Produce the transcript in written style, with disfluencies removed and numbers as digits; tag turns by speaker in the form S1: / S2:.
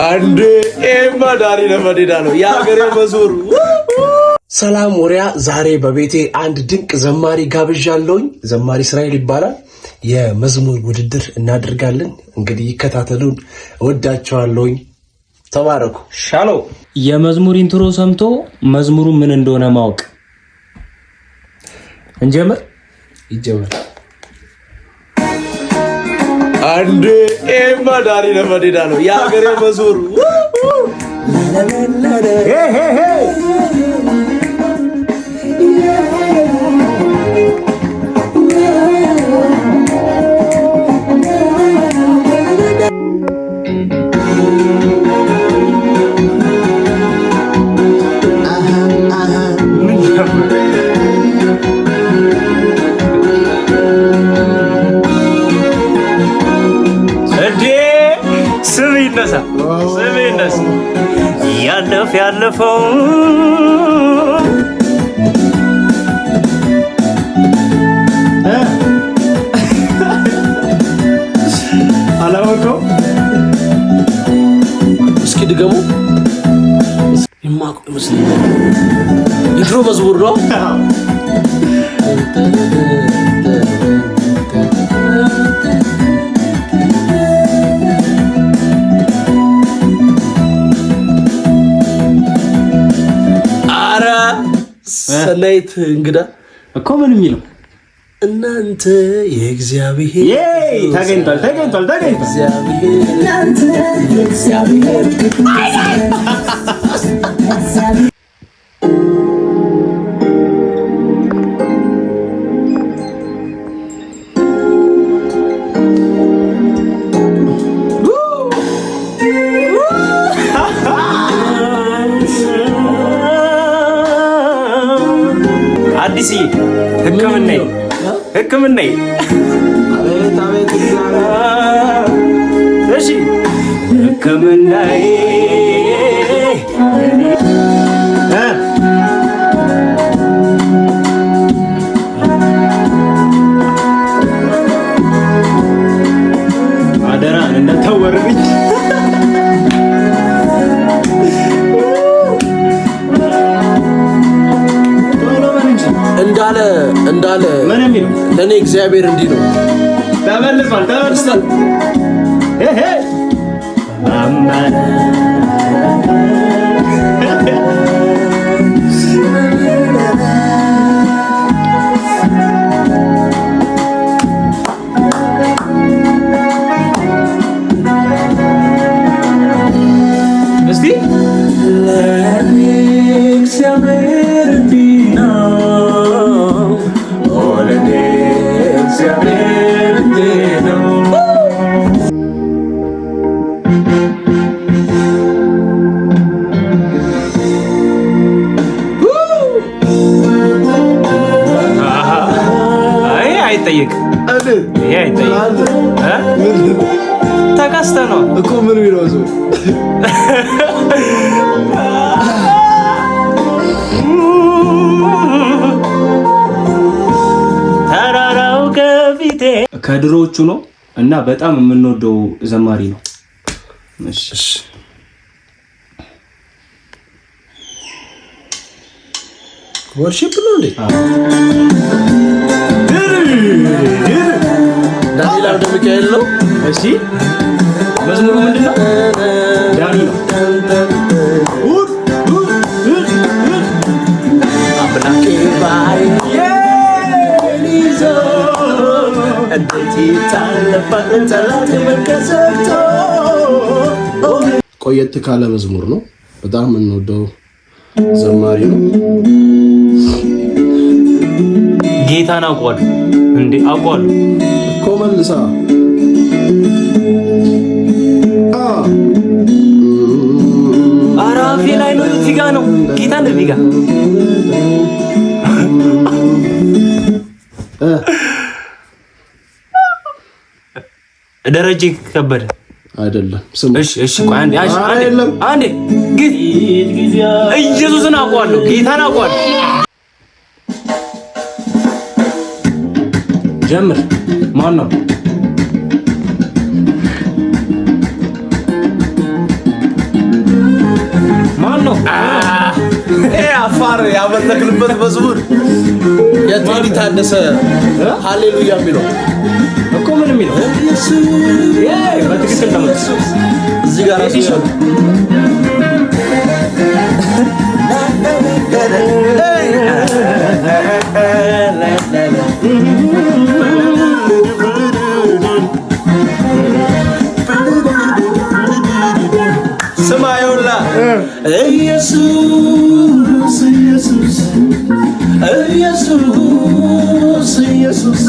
S1: አንድ ኤማዳሪ ለመዲና ነው ያገሬ መዝሙር። ሰላም ወሪያ። ዛሬ በቤቴ አንድ ድንቅ ዘማሪ ጋብዣለሁኝ። ዘማሪ እስራኤል ይባላል። የመዝሙር ውድድር እናደርጋለን። እንግዲህ ይከታተሉን። እወዳቸዋለሁኝ። ተባረኩ። ሻሎ።
S2: የመዝሙር ኢንትሮ ሰምቶ መዝሙሩ ምን እንደሆነ ማወቅ እንጀምር።
S1: ይጀምር። አንድ ኤማዳሪ ለመዲና ነው ያገሬ መዝሙር።
S2: ያለፈው
S1: አላወቀው። እስኪ ድገሙ። የማውቀው ይመስለኛል። የድሮ መዝሙር ነው። ሰናይት እንግዳ
S2: እኮ ምን የሚለው
S1: እናንተ የእግዚአብሔር
S2: ተገኝቷል።
S1: እናንተ የእግዚአብሔር
S2: አዲስ ህክምና
S1: አቤት
S2: እሺ ህክምና አደራን እንደተወርብኝ እንዳለ ምን የሚለው ለኔ እግዚአብሔር እንዲህ ነው። ተመልሷል። እስቲ ለኔ እግዚአብሔር እንዲህ ነው። ተከስተ ነው
S1: እኮ ምን ቢለው ሰው
S2: ተራራው ከፊቴ ከድሮዎቹ ነው እና በጣም የምንወደው ዘማሪ ነው። እሺ
S1: ወርሺፕ ነው እንዴ? ዳንኤል አብደ ሚካኤል ነው።
S2: እሺ መዝሙሩ ምንድነው? ዳኒ ነው።
S1: አምላኬ ባይ የሊዞ እንዴት ይታለፋል ጠላት መከሰቶ። ቆየት ካለ መዝሙር ነው። በጣም የምንወደው ዘማሪ ነው።
S2: ጌታን አውቀዋለሁ እንዴ? አውቀዋለሁ
S1: እኮ መልሳ
S2: አራፊ ላይ ነው። እዚህ ጋር ነው ጌታ ነው። እዚህ ጋር ደረጀ ከበደ
S1: አይደለም።
S2: እሺ ቆይ አንዴ ግን ኢየሱስን አውቀዋለሁ፣ ጌታን አውቀዋለሁ። ጀምር። ማን ነው?
S1: አፋር ያመለክንበት መዝሙር የቴዲ ታደሰ ሃሌሉያ የሚለው
S2: እኮ ምን የሚለው በትክክል ነው።
S1: እዚህ ጋር ስማዩላ ኢየሱስ ኢየሱስ ኢየሱስ ኢየሱስ